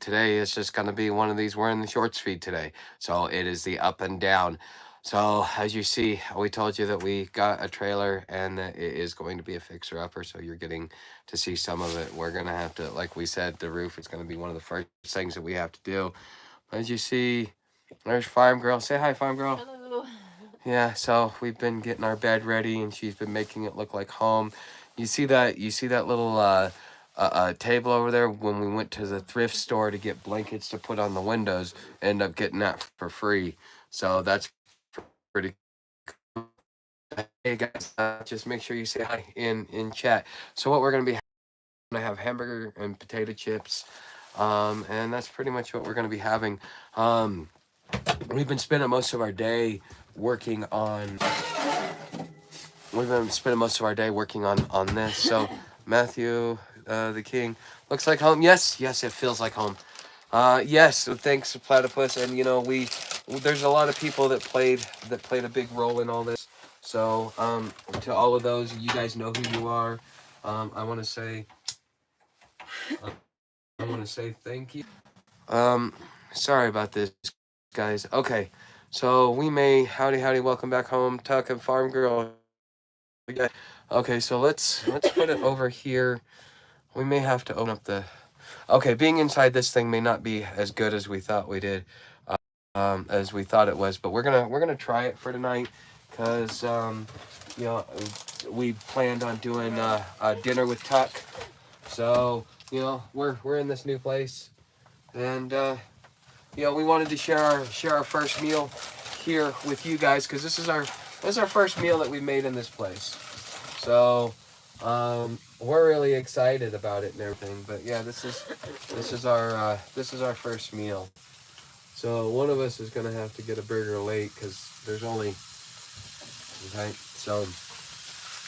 Today is just going to be one of these. We're in the shorts feed today. So it is the up and down. So as you see, we told you that we got a trailer and that it is going to be a fixer-upper. So you're getting to see some of it. We're going to have to, like we said, the roof is going to be one of the first things that we have to do. As you see, there's Farm Girl. Say hi, Farm Girl. Hello. Yeah, so we've been getting our bed ready, and she's been making it look like home. You see that? You see that little table over there? When we went to the thrift store to get blankets to put on the windows, end up getting that for free. So that's pretty cool. Hey guys, just make sure you say hi in chat. So what we're gonna have hamburger and potato chips, and that's pretty much what we're gonna be having. Um, we've been spending most of our day working on we've been spending most of our day working on this. So Matthew, the king, looks like home. Yes, yes, it feels like home. Yes, so thanks Platypus. And you know, there's a lot of people that played a big role in all this. So to all of those, you guys know who you are. I want to say thank you. um Sorry about this, guys. Okay, so we may howdy, welcome back home, Tuck and Farm Girl. Yeah. Okay, so let's put it over here. We may have to open up the. Okay, being inside this thing may not be as good as we thought we did, as we thought it was, but we're gonna try it for tonight, cause you know, we planned on doing a dinner with Tuck, so you know we're in this new place, and you know we wanted to share our first meal here with you guys, cause this is our first meal that we made in this place. So, we're really excited about it and everything. But yeah, this is our first meal. So one of us is gonna have to get a burger late because there's only okay. So,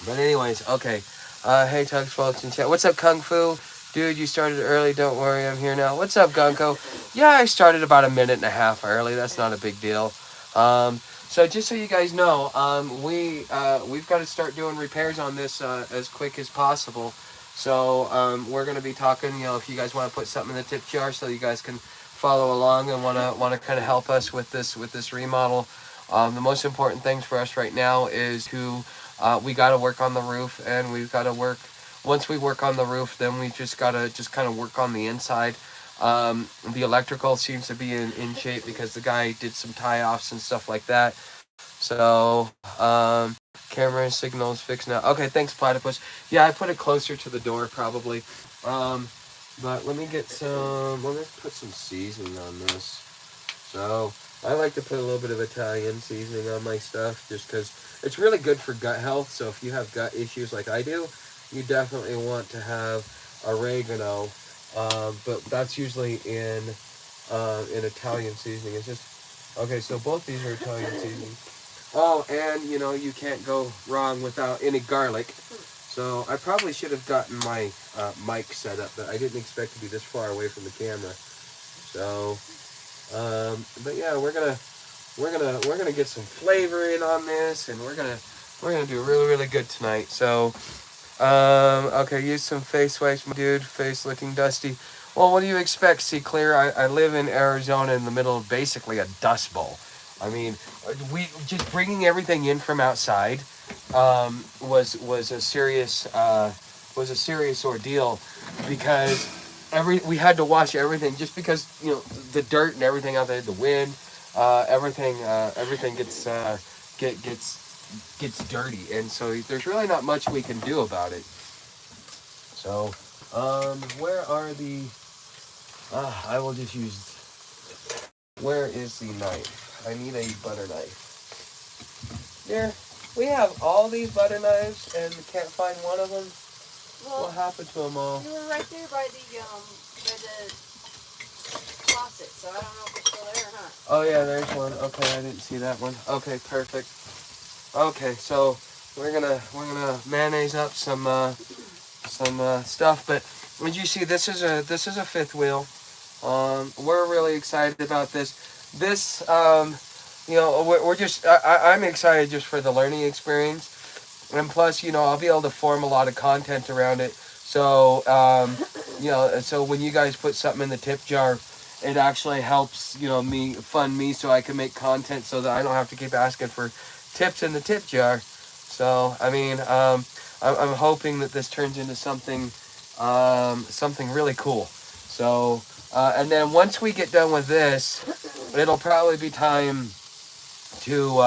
but anyways, okay. Hey, Tugs, folks in chat. What's up, Kung Fu? Dude, you started early. Don't worry, I'm here now. What's up, Gunko? Yeah, I started about a minute and a half early. That's not a big deal. So just so you guys know, we've got to start doing repairs on this as quick as possible. So we're gonna be talking. You know, if you guys want to put something in the tip jar, so you guys can follow along and wanna kind of help us with this remodel. The most important things for us right now is we got to work on the roof, and we've got to work. Once we work on the roof, then we just gotta kind of work on the inside. The electrical seems to be in shape because the guy did some tie-offs and stuff like that. So, camera signals fixed now. Okay, thanks, Platypus. Yeah, I put it closer to the door probably. Um, but let me put some seasoning on this. So, I like to put a little bit of Italian seasoning on my stuff just because it's really good for gut health. So if you have gut issues like I do, you definitely want to have oregano. But that's usually in Italian seasoning. It's just okay. So both these are Italian seasoning. Oh, and you know you can't go wrong without any garlic. So I probably should have gotten my mic set up, but I didn't expect to be this far away from the camera. So, but yeah, we're gonna get some flavor in on this, and we're gonna do really good tonight. So, okay, use some face wipes, my dude. Face looking dusty. Well, what do you expect? See, clear. I live in Arizona in the middle of basically a dust bowl. I mean, we just bringing everything in from outside was a serious ordeal because we had to wash everything just because you know the dirt and everything out there, the wind, everything gets dirty, and so there's really not much we can do about it. So, where are the? I will just use. Where is the knife? I need a butter knife. There, we have all these butter knives, and we can't find one of them. Well, what happened to them all? You were right there by the faucet, so I don't know if it's still there or not. Oh yeah, there's one. Okay, I didn't see that one. Okay, perfect. Okay, so we're gonna mayonnaise up some stuff, but as you see, this is a fifth wheel. We're really excited about this. This, you know, we're just I'm excited just for the learning experience, and plus, you know, I'll be able to form a lot of content around it. So, so when you guys put something in the tip jar, it actually helps, me fund me so I can make content so that I don't have to keep asking for tips in the tip jar. So, I mean, I'm hoping that this turns into something really cool. So, and then once we get done with this, it'll probably be time to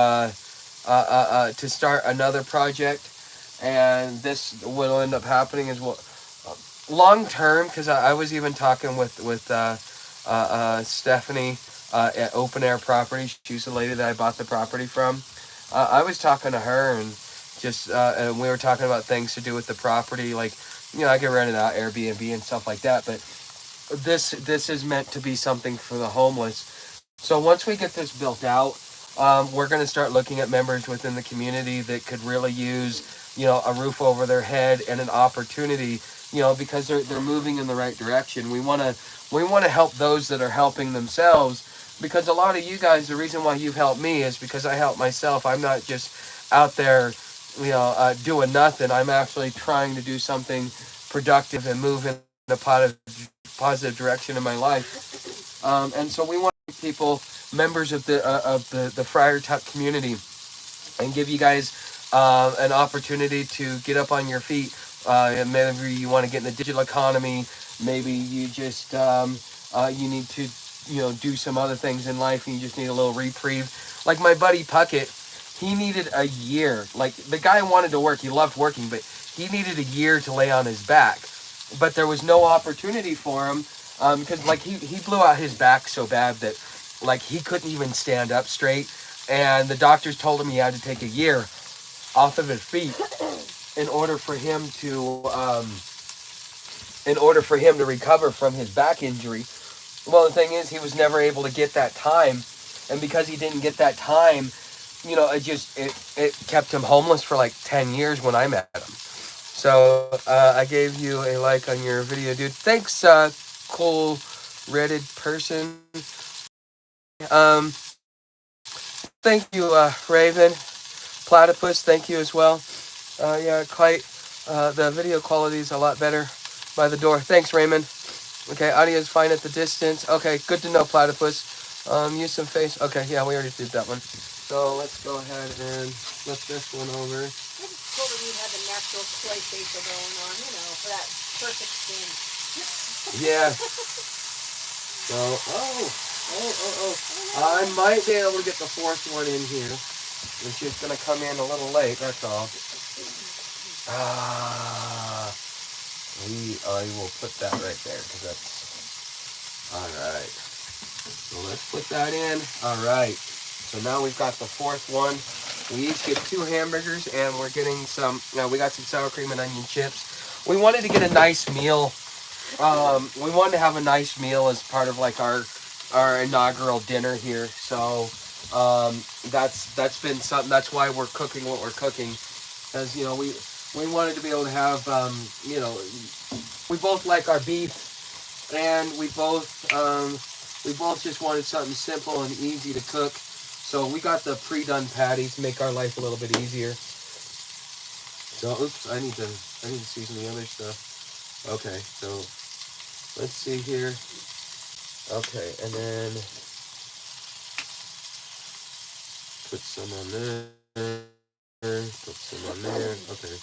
to start another project, and this will end up happening as well long term, because I was even talking with Stephanie at Open Air Property. She's the lady that I bought the property from. I was talking to her, and and we were talking about things to do with the property, like I could rent it out Airbnb and stuff like that. But this is meant to be something for the homeless. So once we get this built out, we're going to start looking at members within the community that could really use, a roof over their head and an opportunity, because they're moving in the right direction. We want to help those that are helping themselves, because a lot of you guys, the reason why you've helped me is because I helped myself. I'm not just out there, doing nothing. I'm actually trying to do something productive and move in a positive direction in my life. And so we want people, members of the Friar Tuck community, and give you guys an opportunity to get up on your feet. And maybe you want to get in the digital economy. Maybe you just you need to do some other things in life, and you just need a little reprieve. Like my buddy Puckett, he needed a year. Like the guy wanted to work, he loved working, but he needed a year to lay on his back. But there was no opportunity for him because like he blew out his back so bad that like he couldn't even stand up straight, and the doctors told him he had to take a year off of his feet in order for him to recover from his back injury. Well, the thing is, he was never able to get that time, and because he didn't get that time, it kept him homeless for like 10 years when I met him. So I gave you a like on your video, dude. Thanks, cool Reddit person. Um, Thank you, Raven. Platypus, thank you as well. Yeah, quite. The video quality is a lot better by the door. Thanks, Raymond. Okay, audio is fine at the distance. Okay, good to know, Platypus. Use some face. Okay, yeah, we already did that one. So let's go ahead and flip this one over. I just told her you had the natural clay facial going on, for that perfect skin. Yeah. So, I might be able to get the fourth one in here. It's just going to come in a little late, that's all. I will put that right there, because that's... Alright. So let's put that in. Alright. So now we've got the fourth one. We each get 2 hamburgers, and we're getting some... Now, we got some sour cream and onion chips. We wanted to get a nice meal. We wanted to have a nice meal as part of, like, our inaugural dinner here. So, that's been something... That's why we're cooking what we're cooking. Because, we wanted to be able to have, we both like our beef, and we both just wanted something simple and easy to cook. So we got the pre-done patties to make our life a little bit easier. So, oops, I need to season the other stuff. Okay, so let's see here. Okay, and then put some on there. Put some on there. Okay.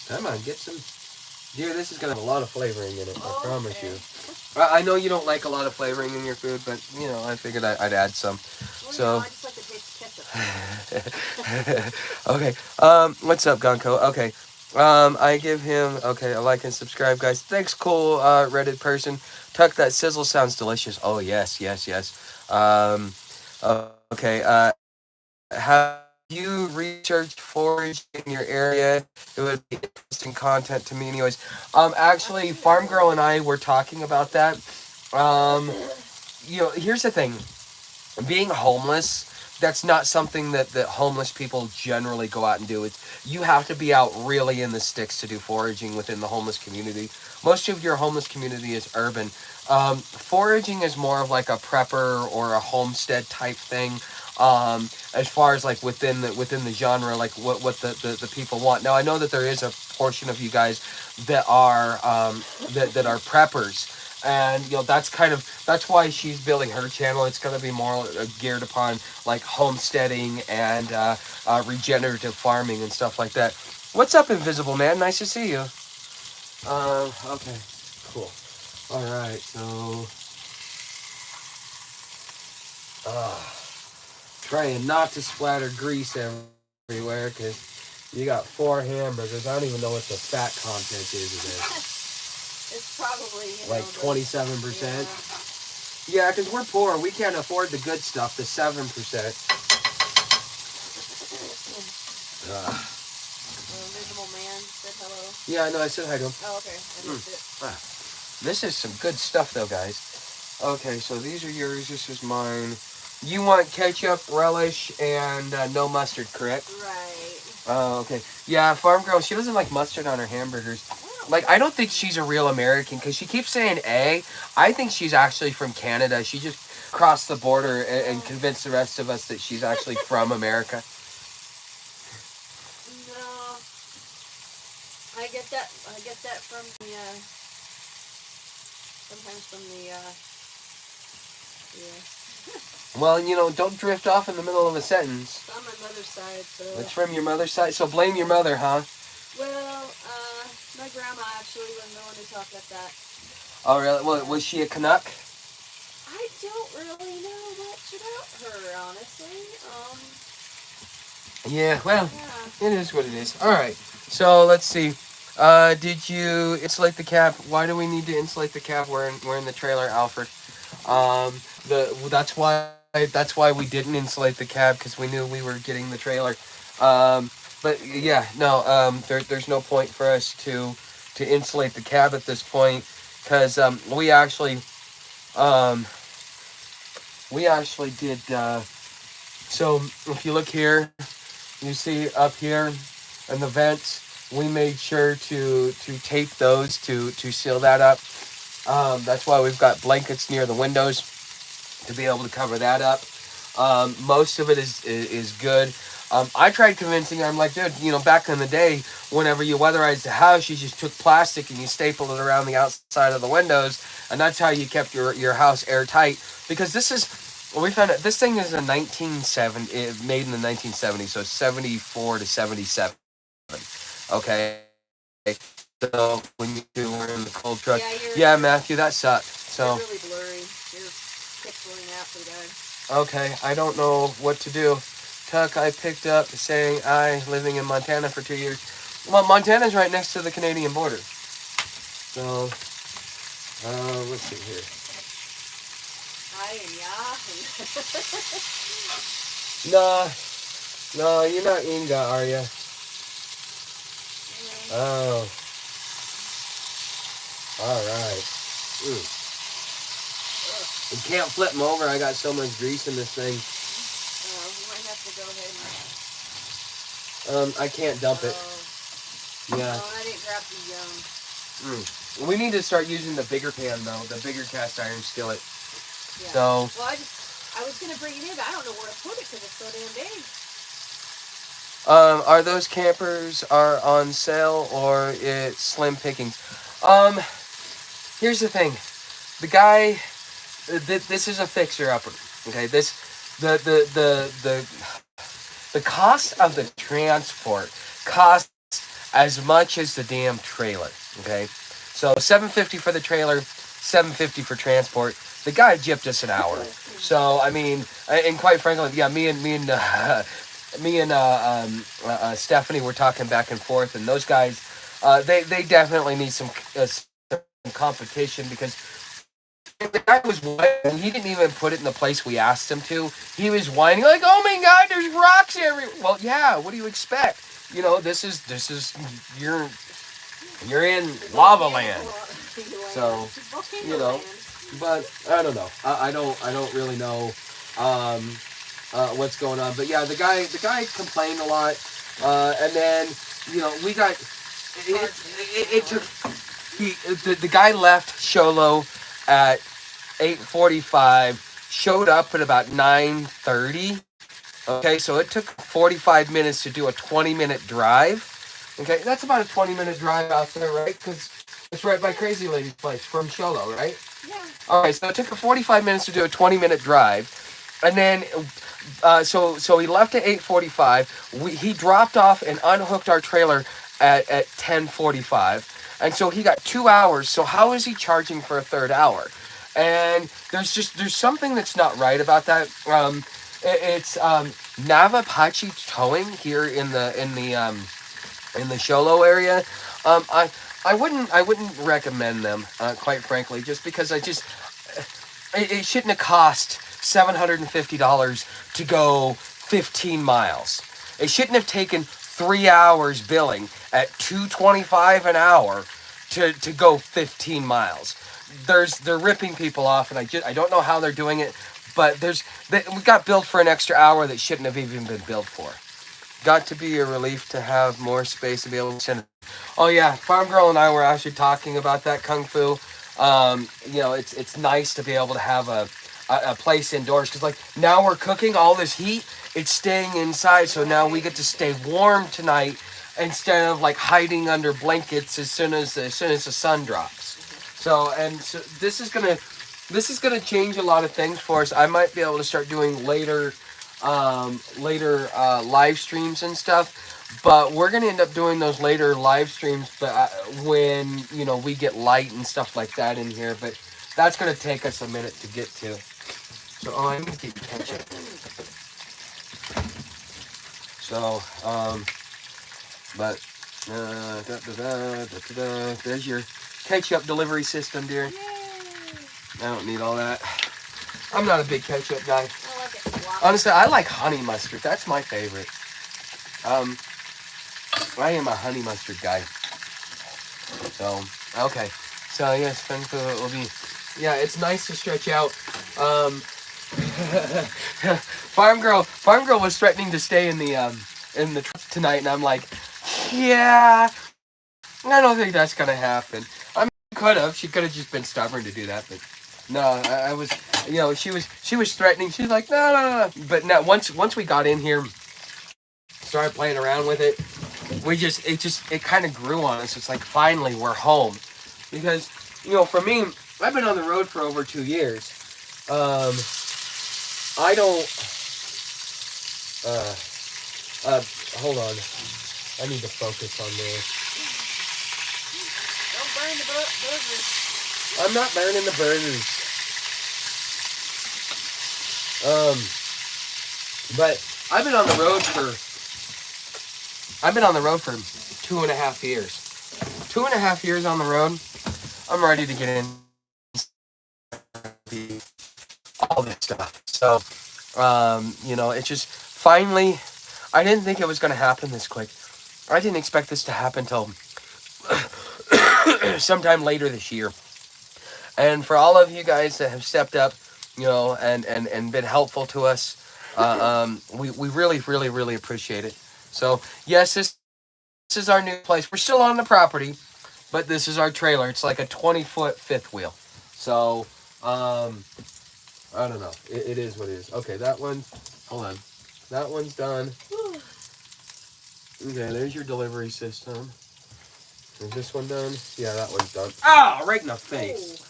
Come on, get some. Dear, this is going to have a lot of flavoring in it, I promise you. I know you don't like a lot of flavoring in your food, but, I figured I'd add some. Well, So. I just like the taste of ketchup. Okay. What's up, Gonko? Okay. I give him, okay, a like and subscribe, guys. Thanks, cool Reddit person. Tuck, that sizzle sounds delicious. Oh, yes. Okay. Have you researched forage in your area? It would be interesting content to me anyways. Actually, Farm Girl and I were talking about that. Here's the thing. Being homeless, that's not something that homeless people generally go out and do. You have to be out really in the sticks to do foraging within the homeless community. Most of your homeless community is urban. Foraging is more of like a prepper or a homestead type thing. as far as like within the genre, like what the people want. Now I know that there is a portion of you guys that are that are preppers, and that's why she's building her channel. It's going to be more geared upon like homesteading and regenerative farming and stuff like that. What's up, Invisible Man? Nice to see you. Okay, cool. All right, so trying not to splatter grease everywhere because you got 4 hamburgers. I don't even know what the fat content is of this. It's probably Like 27%. Yeah, because we're poor. We can't afford the good stuff. The 7%. Invisible Man said hello. Yeah, I know. I said hi to him. Oh, okay. I missed it. This is some good stuff, though, guys. Okay, so these are yours. This is mine. You want ketchup, relish, and no mustard, correct? Right. Oh, okay. Yeah, Farm Girl, she doesn't like mustard on her hamburgers. Like, I don't think she's a real American because she keeps saying A. I think she's actually from Canada. She just crossed the border and convinced the rest of us that she's actually from America. No. I get that from the, sometimes from the, yeah. Well, don't drift off in the middle of a sentence. It's on my mother's side, so. It's from your mother's side, so blame your mother, huh? Well, my grandma actually was the one who talked like that. Oh, really? Well, was she a Canuck? I don't really know much about her, honestly. Yeah, well, Yeah. it is what it is. All right, so let's see. Did you insulate the cab? Why do we need to insulate the cab? We're in the trailer, Alfred. That's why we didn't insulate the cab because we knew we were getting the trailer. But yeah, no. There's no point for us to insulate the cab at this point because we actually did. So if you look here, you see up here in the vents, we made sure to tape those to seal that up. That's why we've got blankets near the windows to be able to cover that up. Most of it is good. I tried convincing her. I'm like, dude, back in the day, whenever you weatherized the house, you just took plastic and you stapled it around the outside of the windows, and that's how you kept your house airtight. Because we found out this thing is a 1970, made in the 1970s, so 74 to 77. Okay. So when we're in the cold truck, yeah, Matthew, that sucked. So you're really blurry. You're pixeling out pretty bad. Okay, I don't know what to do. Tuck, I picked up saying living in Montana for 2 years. Well, Montana's right next to the Canadian border. So, let's see here. No, you're not Inga, are you? Oh. All right. You can't flip them over. I got so much grease in this thing. You might have to go ahead and... I can't dump it. Yeah. No, I didn't grab the, We need to start using the bigger pan, though. The bigger cast iron skillet. Yeah. So... Well, I was going to bring it in, but I don't know where to put it because it's so damn big. Are those campers are on sale or it's slim pickings? Here's the thing. The guy, this is a fixer-upper. Okay, the cost of the transport costs as much as the damn trailer. Okay, so $750 for the trailer, $750 for transport. The guy gypped us an hour. So I mean, and quite frankly, yeah, me and Stephanie were talking back and forth, and those guys, they definitely need some competition because the guy was whining. He didn't even put it in the place we asked him to. He was whining like, "Oh my God, there's rocks everywhere." Well, yeah. What do you expect? This is you're in lava land. So but I don't know. I don't really know what's going on. But yeah, the guy complained a lot, and then we got it took the guy left Sholo at 8:45, showed up at about 9:30, Okay, so it took 45 minutes to do a 20-minute drive. Okay, that's about a 20-minute drive out there, right? Because it's right by Crazy Lady's place from Sholo, right? Yeah. All right, so it took 45 minutes to do a 20-minute drive. And then, so he left at 8:45. He dropped off and unhooked our trailer at 10:45. And so he got 2 hours. So how is he charging for a third hour? And there's something that's not right about that. It's Navapachi Towing here in the Sholo area. I wouldn't recommend them, quite frankly, just because it shouldn't have cost $750 to go 15 miles. It shouldn't have taken 3 hours billing at $225 an hour to go 15 miles. They're ripping people off, and I don't know how they're doing it, but we got billed for an extra hour that shouldn't have even been billed for. Got to be a relief to have more space to be able to send it. Oh yeah, Farm Girl and I were actually talking about that Kung Fu. It's nice to be able to have a place indoors, because like now we're cooking all this heat, it's staying inside, so now we get to stay warm tonight instead of like hiding under blankets as soon as the sun drops. So this is gonna change a lot of things for us. I might be able to start doing later live streams and stuff, but we're gonna end up doing those later live streams, but when we get light and stuff like that in here. But that's gonna take us a minute to get to. So I need to get ketchup. So there's your ketchup delivery system, dear. Yay. I don't need all that. I'm not a big ketchup guy. I like it sloppy. Honestly, I like honey mustard. That's my favorite. I am a honey mustard guy. So, okay. So, yes, it will be... Yeah, it's nice to stretch out. Farm Girl was threatening to stay in the truck tonight, and I'm like, yeah, I don't think that's going to happen. I mean, she could have just been stubborn to do that, but... No, I was, she was threatening. She's like, no. But now, once we got in here, started playing around with it, it kind of grew on us. It's like, finally, we're home. Because, for me, I've been on the road for over 2 years. I don't, hold on. I need to focus on this. Don't burn the burgers. I'm not burning the burgers. But I've been on the road for 2.5 years. 2.5 years on the road. I'm ready to get in all this stuff. So, it's just finally, I didn't think it was going to happen this quick. I didn't expect this to happen till sometime later this year. And for all of you guys that have stepped up, and been helpful to us, we really, really, really appreciate it. So, yes, this is our new place. We're still on the property, but this is our trailer. It's like a 20-foot fifth wheel. So, I don't know. It is what it is. Okay, hold on. That one's done. Okay, there's your delivery system. Is this one done? Yeah, that one's done. Ah, right in the face.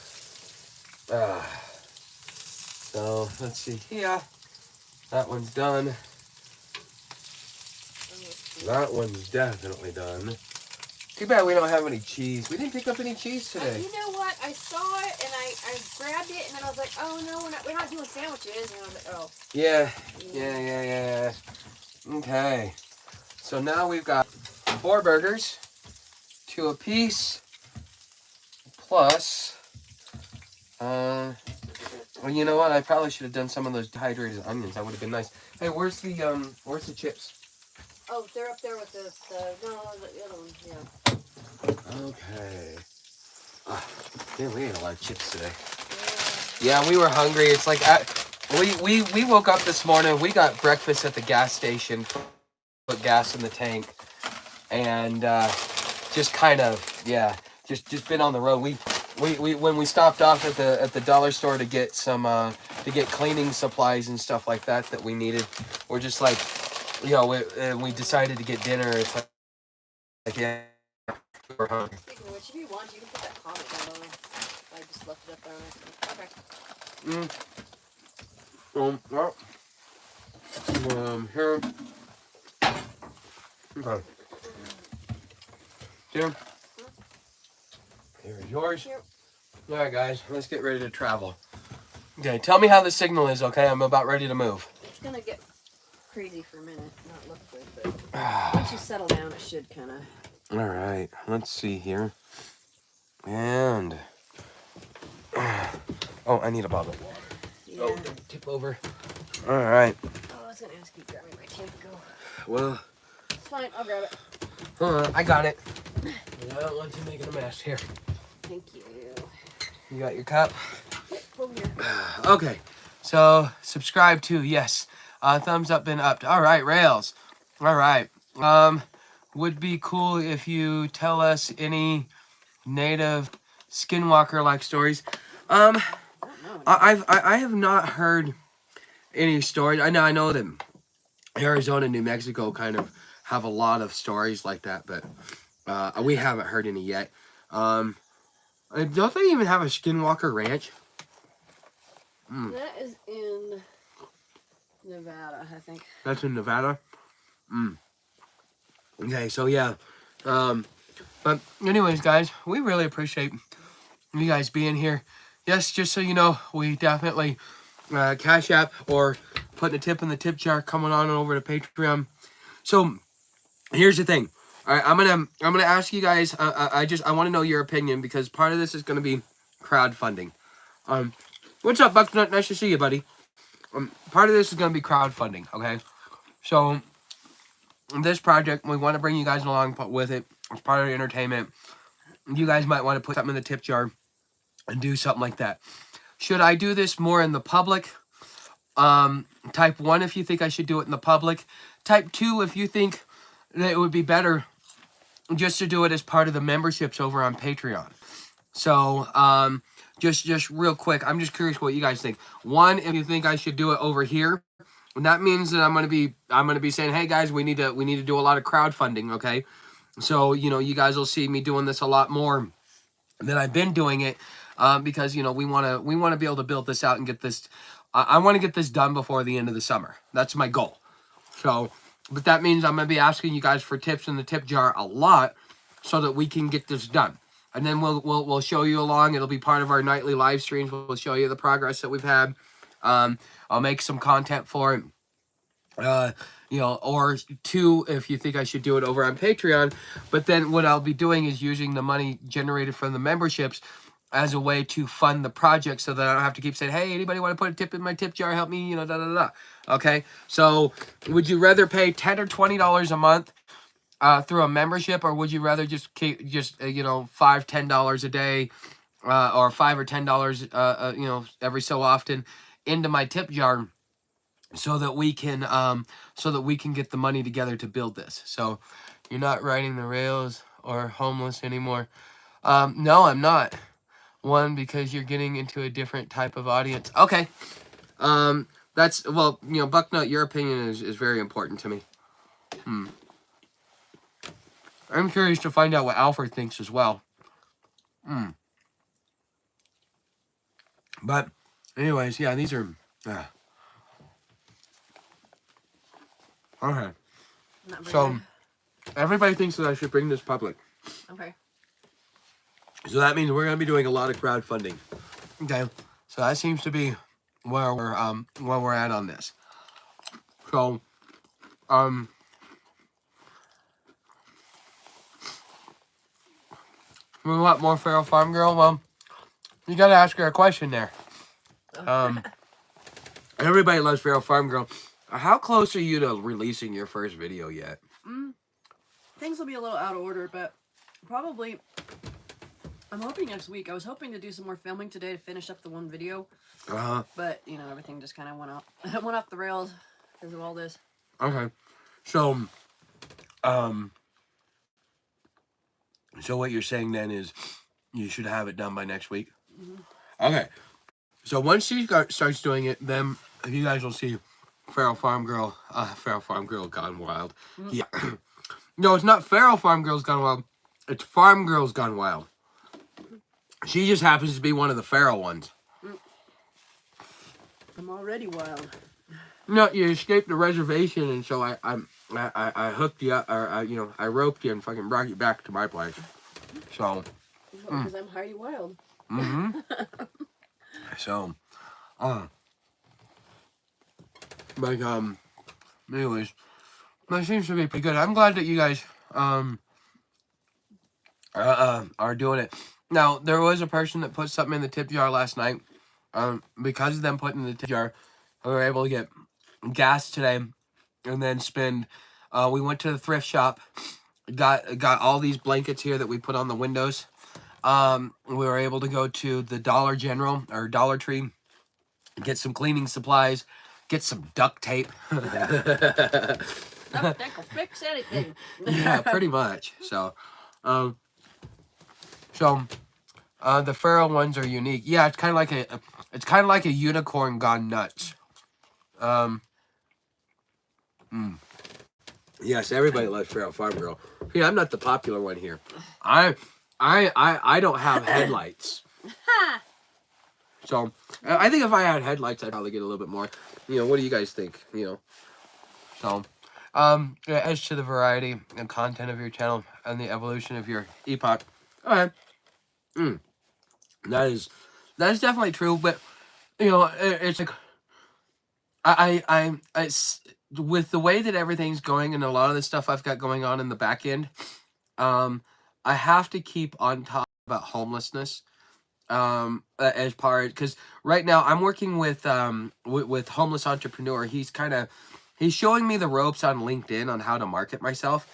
So let's see here. That one's done. That one's definitely done. Too bad we don't have any cheese. We didn't pick up any cheese today. You know what? I saw it and I grabbed it, and then I was like, oh no, we're not doing sandwiches. And I was like, oh. Yeah. Okay. So now we've got 4 burgers, 2 apiece, plus, well, you know what? I probably should have done some of those dehydrated onions. That would have been nice. Hey, where's the chips? Oh, they're up there with the other one. Yeah. Okay. Yeah, we ate a lot of chips today. Yeah, we were hungry. It's like we woke up this morning. We got breakfast at the gas station. Put gas in the tank, and just kind of just been on the road. we when we stopped off at the dollar store to get some to get cleaning supplies and stuff like that we needed. We're just like, you know, we decided to get dinner. It's like yeah, we're hungry. Speaking of which, if you want, you can put that comment down below. I just left it up there on accident. Okay. Well, here. Okay. Here. Here's yours. Yep. All right, guys, let's get ready to travel. Okay, tell me how the signal is, okay? I'm about ready to move. It's gonna get crazy for a minute, not look good, but once you settle down, it should kind of. All right, let's see here. And oh, I need a bottle of water. Yeah. Oh, don't tip over. All right. Oh, I was gonna ask you to grab me my Tampico. Well, it's fine. I'll grab it. I got it. I don't want you making a mess here. Thank you. You got your cup? Yep, over here. Okay, so subscribe to, yes. Thumbs up and up. All right, Rails. All right. Would be cool if you tell us any native skinwalker-like stories. I have not heard any stories. I know that Arizona and New Mexico kind of have a lot of stories like that, but we haven't heard any yet. Don't they even have a Skinwalker Ranch? That is in Nevada, I think. That's in Nevada? Okay, so yeah. But anyways, guys, we really appreciate you guys being here. Yes, just so you know, we definitely Cash App or putting a tip in the tip jar, coming on over to Patreon. So here's the thing. All right, I'm gonna ask you guys. I want to know your opinion because part of this is gonna be crowdfunding. What's up, Bucknut? Nice to see you, buddy. Part of this is gonna be crowdfunding. Okay, so this project, we want to bring you guys along with it. It's part of the entertainment. You guys might want to put something in the tip jar and do something like that. Should I do this more in the public? Type 1 if you think I should do it in the public. Type 2 if you think that it would be better just to do it as part of the memberships over on Patreon. So, just real quick, I'm just curious what you guys think. 1, if you think I should do it over here, and that means that I'm gonna be saying, hey guys, we need to do a lot of crowdfunding, okay? So, you know, you guys will see me doing this a lot more than I've been doing it, because, you know, we wanna be able to build this out and get this. I want to get this done before the end of the summer. That's my goal. So, but that means I'm going to be asking you guys for tips in the tip jar a lot so that we can get this done. And then we'll show you along. It'll be part of our nightly live streams. We'll show you the progress that we've had. I'll make some content for it. You know, or 2, if you think I should do it over on Patreon. But then what I'll be doing is using the money generated from the memberships as a way to fund the project so that I don't have to keep saying, hey, anybody want to put a tip in my tip jar? Help me, you know, da-da-da. Okay, so would you rather pay $10 or $20 a month through a membership, or would you rather just keep you know, $5, $10 a day, or $5 or $10 you know, every so often into my tip jar, so that we can get the money together to build this? So you're not riding the rails or homeless anymore? No, I'm not. 1, because you're getting into a different type of audience. Okay. That's, well, you know, Bucknut, your opinion is very important to me. I'm curious to find out what Alfred thinks as well. But anyways, yeah, these are okay. So everybody thinks that I should bring this public. Okay. So that means we're going to be doing a lot of crowdfunding. Okay. So that seems to be where we're at on this. So we want more Feral Farm Girl. Well, you got to ask her a question there. Everybody loves Feral Farm Girl. How close are you to releasing your first video yet? Things will be a little out of order, but probably I'm hoping next week. I was hoping to do some more filming today to finish up the one video. But, you know, everything just kind of went off the rails because of all this. Okay. So, so what you're saying then is You should have it done by next week. Mhm. Okay. So once she starts doing it, then you guys will see Feral Farm Girl Gone Wild. Mm. Yeah. No, it's not Feral Farm Girls Gone Wild. It's Farm Girls Gone Wild. She just happens to be one of the feral ones. I'm already wild. No, you escaped the reservation, and so I hooked you up, or I roped you and fucking brought you back to my place. So. Because I'm Heidi Wild. Mm-hmm. So, like anyways, that seems to be pretty good. I'm glad that you guys are doing it. Now, there was a person that put something in the tip jar last night. Because of them putting in the tip jar, we were able to get gas today, and then spend. We went to the thrift shop, got all these blankets here that we put on the windows. We were able to go to the Dollar General or Dollar Tree, get some cleaning supplies, get some duct tape. That will fix anything. Yeah, pretty much. So, the feral ones are unique. Yeah, it's kind of like a unicorn gone nuts. Yes, everybody loves Feral Farm Girl. Yeah, I'm not the popular one here. I don't have headlights. So, I think if I had headlights, I'd probably get a little bit more. What do you guys think? So, as to the variety and content of your channel and the evolution of your epoch, okay, that is definitely true. But it's like it's with the way that everything's going and a lot of the stuff I've got going on in the back end. I have to keep on top about homelessness. As part, because right now I'm working with homeless entrepreneur. He's showing me the ropes on LinkedIn on how to market myself.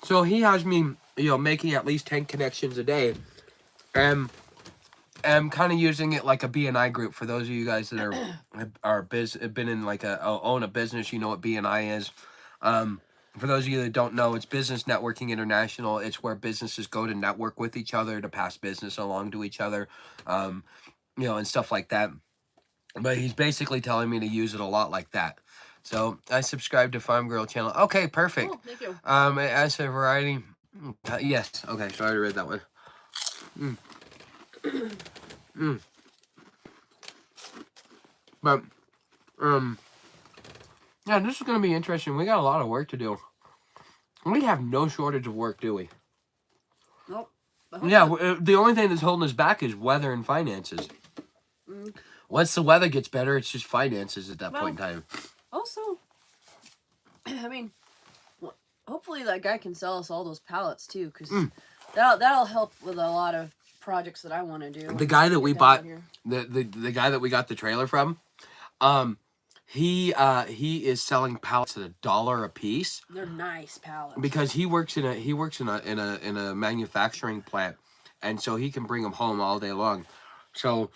So he has me making at least 10 connections a day, and I'm kind of using it like a BNI group. For those of you guys that have been in like own a business, you know what BNI is. For those of you that don't know, it's Business Networking International. It's where businesses go to network with each other to pass business along to each other, and stuff like that. But he's basically telling me to use it a lot like that. So I subscribe to Farm Girl channel. Okay, perfect. Oh, thank you. As a variety, yes. Okay, so I already read that one. But yeah, this is gonna be interesting. We got a lot of work to do. We have no shortage of work, do we? Nope. Yeah, the only thing that's holding us back is weather and finances. Once the weather gets better, it's just finances at that point in time. Also, I mean, hopefully that guy can sell us all those pallets too, because that'll help with a lot of projects that I want to do. The guy that we bought, the guy that we got the trailer from, he is selling pallets at $1 a piece. They're nice pallets. Because he works in a manufacturing plant, and so he can bring them home all day long. So,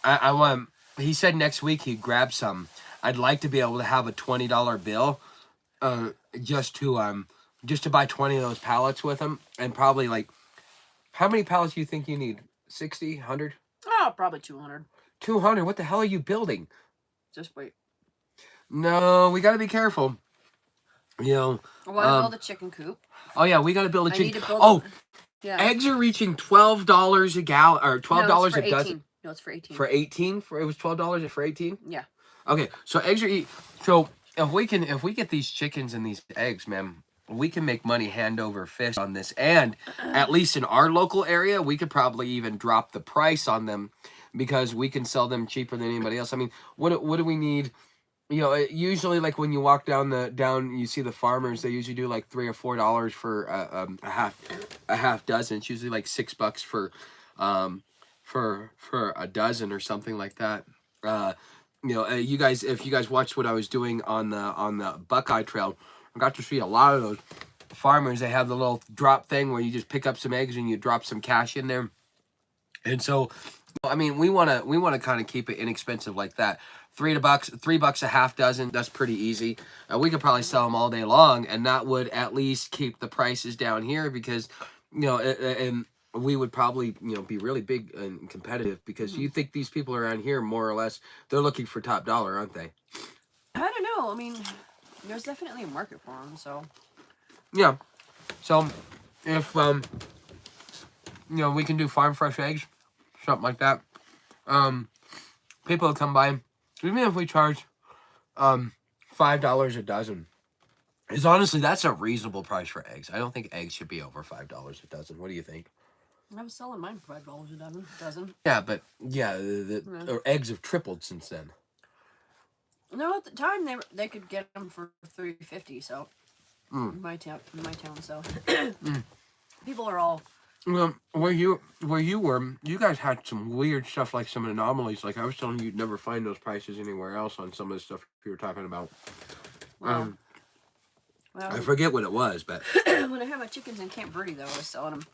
I want. He said next week he'd grab some. I'd like to be able to have a $20 bill, just to buy 20 of those pallets with him, and probably like, how many pallets do you think you need? 60, 100? Oh, probably 200. 200? What the hell are you building? Just wait. No, we got to be careful. I want to build a chicken coop. Oh yeah, we got to build a chicken. Yeah. Eggs are reaching $12 a gallon, or $12 a dozen. No, it's for 18. For 18? It was $12 for 18? Yeah. Okay, so eggs are so if we get these chickens and these eggs, man, we can make money hand over fist on this. And at least in our local area, we could probably even drop the price on them because we can sell them cheaper than anybody else. I mean, what do we need? Usually like when you walk down you see the farmers, they usually do like $3 or $4 for a half dozen. It's usually like $6 for a dozen or something like that. You guys, if you guys watched what I was doing on the Buckeye Trail, I got to see a lot of those farmers. They have the little drop thing where you just pick up some eggs and you drop some cash in there. And so, I mean, we want to kind of keep it inexpensive like that. $3 a half dozen. That's pretty easy. We could probably sell them all day long, and that would at least keep the prices down here because, and we would probably, be really big and competitive because you think these people around here, more or less, they're looking for top dollar, aren't they? I don't know. I mean, there's definitely a market for them, so. Yeah. So, if, we can do farm fresh eggs, something like that. People will come by, even if we charge, $5 a dozen. Is honestly, that's a reasonable price for eggs. I don't think eggs should be over $5 a dozen. What do you think? I was selling mine for $5 a dozen. Yeah, but or eggs have tripled since then. No, at the time they could get them for $3.50. So in my town, so people are all. Well, where you were, you guys had some weird stuff, like some anomalies. Like I was telling you, you'd never find those prices anywhere else on some of the stuff you were talking about. Well, I forget what it was, but when I had my chickens in Camp Verde, though, I was selling them.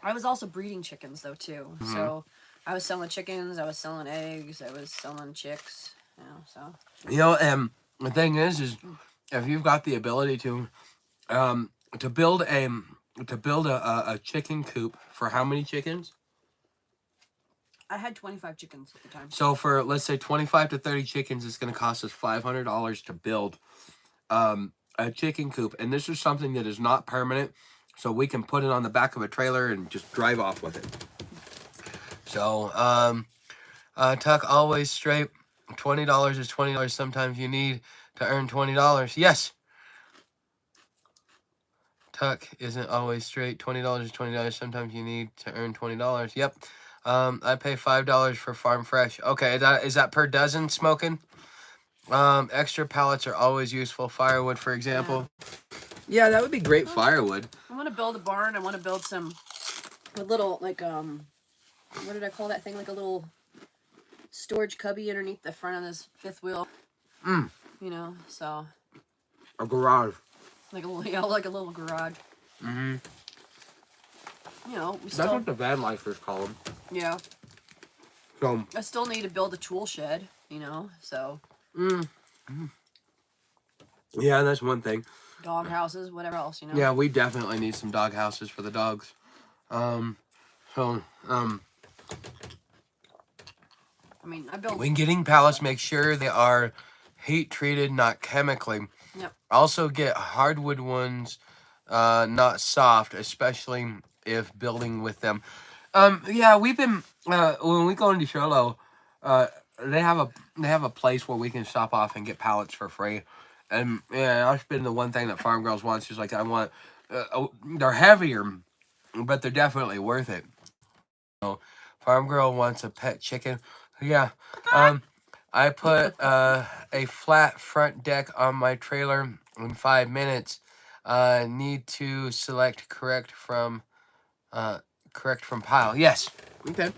I was also breeding chickens though too. So I was selling chickens, I was selling eggs, I was selling chicks. So. The thing is if you've got the ability to build a chicken coop for how many chickens? I had 25 chickens at the time. So for, let's say, 25 to 30 chickens, it's going to cost us $500 to build a chicken coop. And this is something that is not permanent, so we can put it on the back of a trailer and just drive off with it. So, Tuck, always straight. $20 is $20. Sometimes you need to earn $20. Yes. Tuck isn't always straight. $20 is $20. Sometimes you need to earn $20. Yep. I pay $5 for farm fresh. Okay, is that per dozen smoking? Extra pallets are always useful. Firewood, for example. Yeah, that would be great firewood. I want to build a barn. I want to build a little, like, what did I call that thing? Like a little storage cubby underneath the front of this fifth wheel. So. A garage. Like a little garage. Mm-hmm. That's what the van lifers call them. Yeah. So. I still need to build a tool shed, so. Yeah, that's one thing. Dog houses, whatever else, Yeah, we definitely need some dog houses for the dogs. I built. When getting pallets, make sure they are heat treated, not chemically. Yep. Also get hardwood ones, not soft, especially if building with them. Yeah, we've been when we go into Sholo, they have a place where we can stop off and get pallets for free. And yeah, that's been the one thing that Farm Girls wants. She's like, I want. They're heavier, but they're definitely worth it. So, Farm Girl wants a pet chicken. Yeah. I put a flat front deck on my trailer in 5 minutes. Need to select correct from pile. Yes. Okay.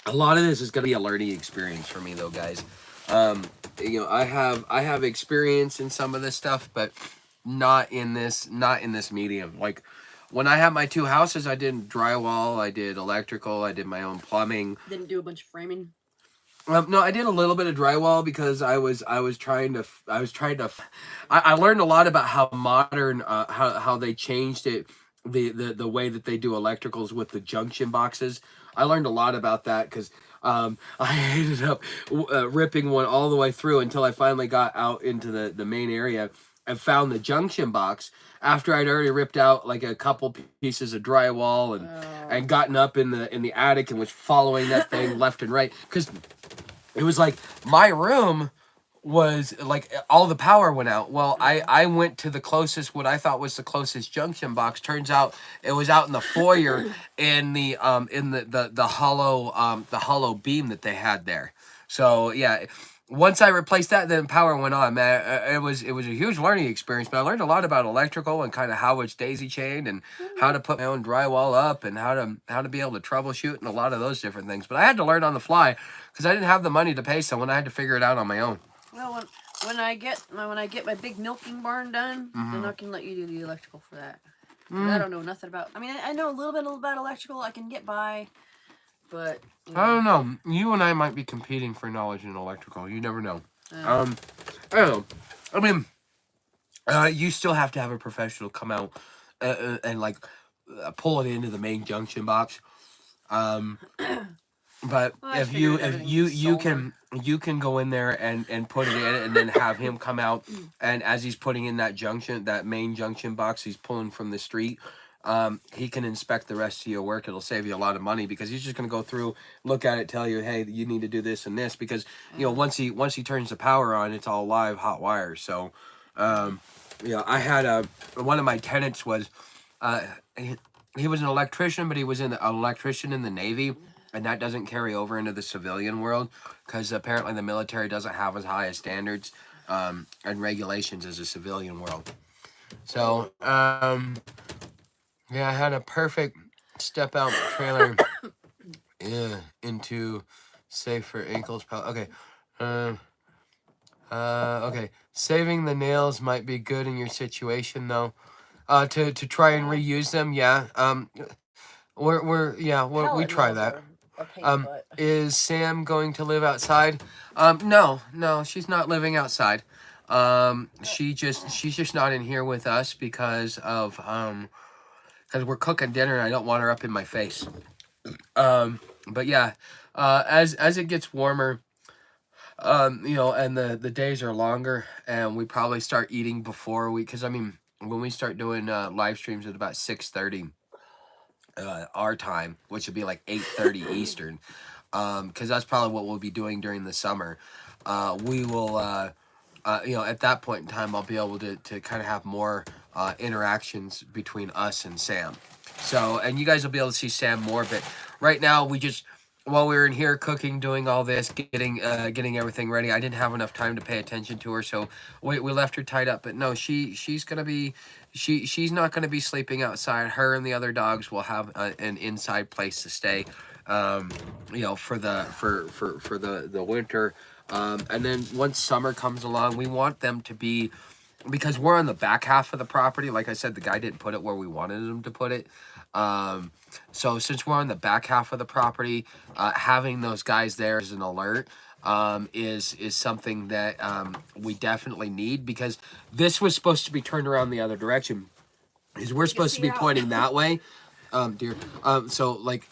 A lot of this is gonna be a learning experience for me, though, guys. I have experience in some of this stuff, but not in this medium. Like when I had my 2 houses, I did drywall, I did electrical, I did my own plumbing. Didn't do a bunch of framing. No, I did a little bit of drywall because I learned a lot about how modern how they changed it, the way that they do electricals with the junction boxes. I learned a lot about that because I ended up ripping one all the way through until I finally got out into the main area and found the junction box after I'd already ripped out like a couple pieces of drywall and gotten up in the attic and was following that thing left and right because it was like my room was like all the power went out. Well, I went to the closest, what I thought was the closest junction box. Turns out it was out in the foyer in the hollow beam that they had there. So yeah, once I replaced that, then power went on. Man, it was a huge learning experience. But I learned a lot about electrical and kind of how it's daisy chained and how to put my own drywall up and how to be able to troubleshoot and a lot of those different things. But I had to learn on the fly because I didn't have the money to pay someone. I had to figure it out on my own. Well, when I get my big milking barn done, then I can let you do the electrical for that. I don't know nothing about. I mean, I know a little bit about electrical. I can get by, but I don't know. You and I might be competing for knowledge in electrical. You never know. I don't know. I mean, you still have to have a professional come out and like pull it into the main junction box. But well, if you can go in there and put it in and then have him come out, and as he's putting in that main junction box, he's pulling from the street. He can inspect the rest of your work. It'll save you a lot of money because he's just going to go through, look at it, tell you, hey, you need to do this and this, because once he turns the power on, it's all live hot wires. So I had one of my tenants was he was an electrician, but he was an electrician in the Navy, and that doesn't carry over into the civilian world because apparently the military doesn't have as high as standards and regulations as the civilian world. So I had a perfect step out trailer into safe for ankles. Okay. Okay. Saving the nails might be good in your situation though. To try and reuse them, yeah. We try that. Is Sam going to live outside? No, she's not living outside. She's just not in here with us because we're cooking dinner and I don't want her up in my face. But yeah, as it gets warmer, and the days are longer, and we probably start eating before because I mean, when we start doing live streams at about 6:30 our time, which would be like 8:30 Eastern, because that's probably what we'll be doing during the summer. We will at that point in time, I'll be able to kind of have more interactions between us and Sam. So, and you guys will be able to see Sam more, but right now while we were in here cooking, doing all this, getting everything ready, I didn't have enough time to pay attention to her, so we left her tied up. But no, she's gonna be she's not gonna be sleeping outside. Her and the other dogs will have an inside place to stay, for the winter. And then once summer comes along, we want them to be, because we're on the back half of the property. Like I said, the guy didn't put it where we wanted him to put it. So since we're on the back half of the property, having those guys there as an alert is something that we definitely need, because this was supposed to be turned around the other direction. Is we're supposed to be pointing that way, dear. So like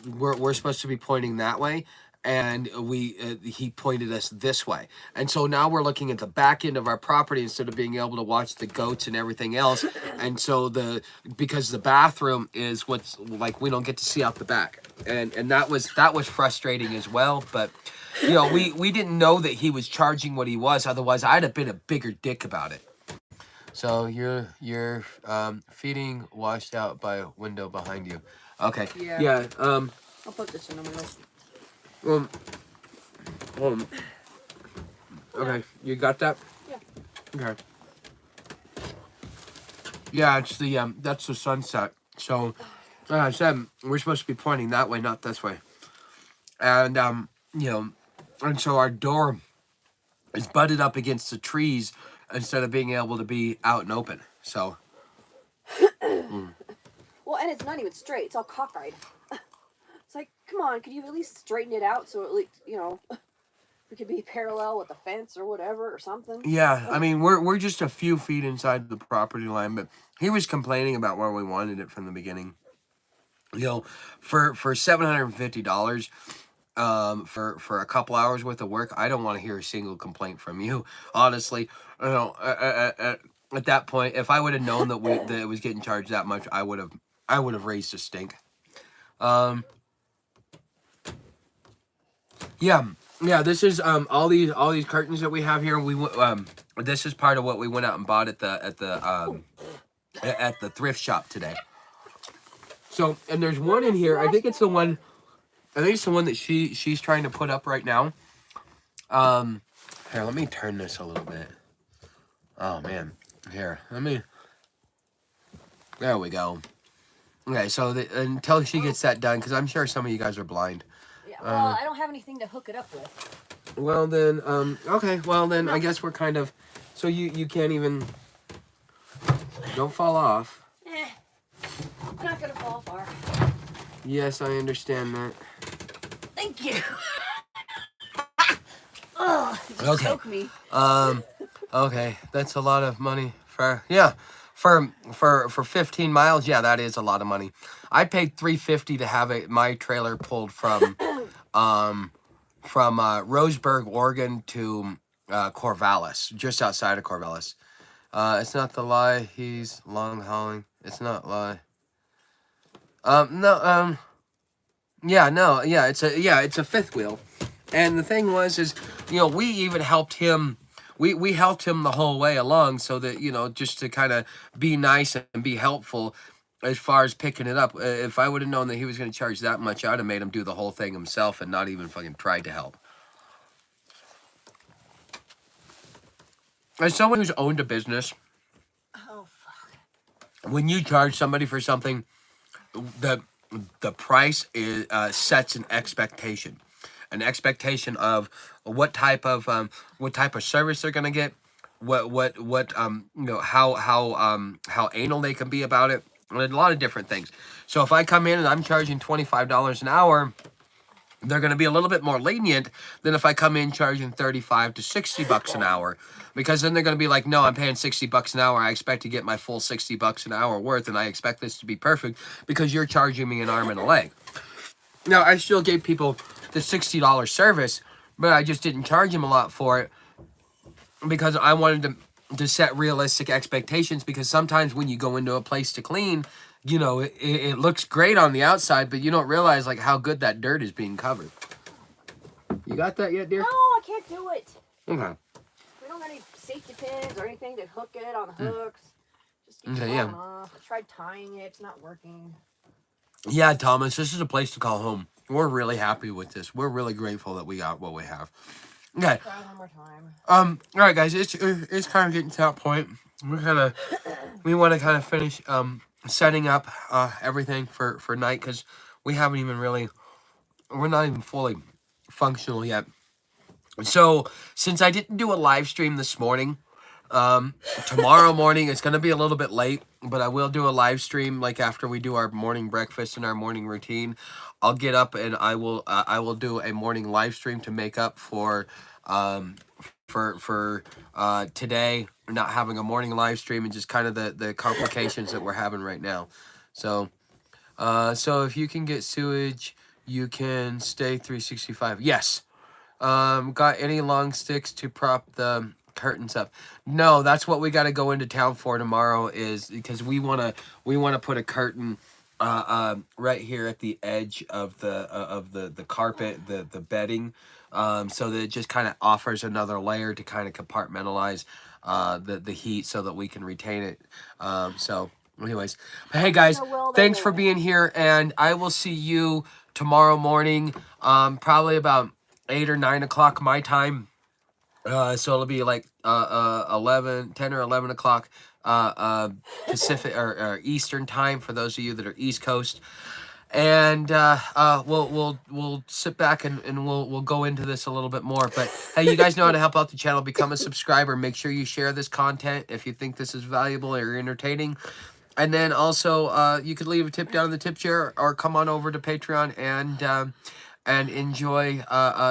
we're supposed to be pointing that way, and he pointed us this way, and so now we're looking at the back end of our property instead of being able to watch the goats and everything else. And so because the bathroom is what's like, we don't get to see out the back, and that was frustrating as well. But we didn't know that he was charging what he was, otherwise I'd have been a bigger dick about it. So you're feeding washed out by a window behind you. Okay. Yeah. I'll put this in a minute. Okay, you got that? Yeah. Okay. Yeah, it's that's the sunset. So, like I said, we're supposed to be pointing that way, not this way. And and so our door is butted up against the trees instead of being able to be out and open. So. Well, and it's not even straight. It's all cockeyed. It's like, come on, could you at least straighten it out so at least, we could be parallel with the fence or whatever or something? Yeah, I mean, we're just a few feet inside the property line, but he was complaining about where we wanted it from the beginning. For $750, for a couple hours worth of work, I don't want to hear a single complaint from you, honestly. At that point, if I would have known that it was getting charged that much, I would have raised a stink. Yeah. This is all these curtains that we have here. This is part of what we went out and bought at the thrift shop today. So, and there's one in here. I think it's the one that she's trying to put up right now. Here, let me turn this a little bit. Oh man, here, there we go. Okay, so until she gets that done, because I'm sure some of you guys are blind. Yeah, well, I don't have anything to hook it up with. Well then, okay, well then, I guess we're kind of, so you can't even, don't fall off. I'm not gonna fall far. Yes, I understand that. Okay. Choke me. Okay, that's a lot of money for 15 miles. Yeah, that is a lot of money. I paid $350 to have my trailer pulled um Roseburg, Oregon to Corvallis, just outside of Corvallis. It's not the lie. He's long hauling. It's not lie. No. Yeah. No. Yeah. It's a fifth wheel. And the thing is, we even helped him. We helped him the whole way along, so that just to kind of be nice and be helpful as far as picking it up. If I would have known that he was going to charge that much, I'd have made him do the whole thing himself and not even fucking tried to help. As someone who's owned a business, Oh fuck. when you charge somebody for something, the price is sets an expectation of what type of service they're gonna get, how anal they can be about it, and a lot of different things. So if I come in and I'm charging $25 an hour, they're going to be a little bit more lenient than if I come in charging 35 to 60 bucks an hour, because then they're going to be like, no, I'm paying 60 bucks an hour. I expect to get my full 60 bucks an hour worth, and I expect this to be perfect because you're charging me an arm and a leg. Now, I still gave people the $60 service, but I just didn't charge them a lot for it because I wanted to set realistic expectations, because sometimes when you go into a place to clean, it looks great on the outside, but you don't realize like how good that dirt is being covered. You got that yet, dear? No, I can't do it. Okay. We don't got any safety pins or anything to hook it on the hooks. Just keep Okay, falling yeah. off. I tried tying it. It's not working. Yeah, Thomas, this is a place to call home. We're really happy with this. We're really grateful that we got what we have. Okay. Try one more time. All right, guys. It's kind of getting to that point. We want to kind of finish setting up everything for night, because we're not even fully functional yet. So since I didn't do a live stream this morning, tomorrow morning it's going to be a little bit late, but I will do a live stream like after we do our morning breakfast and our morning routine. I'll get up and I will do a morning live stream to make up for today not having a morning live stream and just kind of the complications that we're having right now. So if you can get sewage, you can stay 365. Yes. Got any long sticks to prop the curtains up? No, that's what we got to go into town for tomorrow, is because we want to put a curtain right here at the edge of the carpet, the bedding, so that it just kind of offers another layer to kind of compartmentalize the heat so that we can retain it. So anyways, but hey guys, thanks for being here, and I will see you tomorrow morning, probably about 8 or 9 o'clock my time. So it'll be like 10 or 11 o'clock Pacific or Eastern time for those of you that are East Coast. And we'll sit back and we'll go into this a little bit more. But hey, you guys know how to help out the channel. Become a subscriber. Make sure you share this content if you think this is valuable or entertaining. And then also you could leave a tip down in the tip jar, or come on over to Patreon and enjoy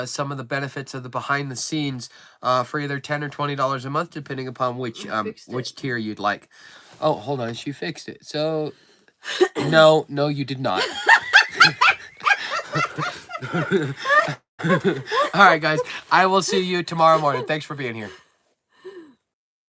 some of the benefits of the behind the scenes for either $10 or $20 a month, depending upon which tier you'd like. Oh, hold on, she fixed it. So no, you did not. All right, guys, I will see you tomorrow morning. Thanks for being here.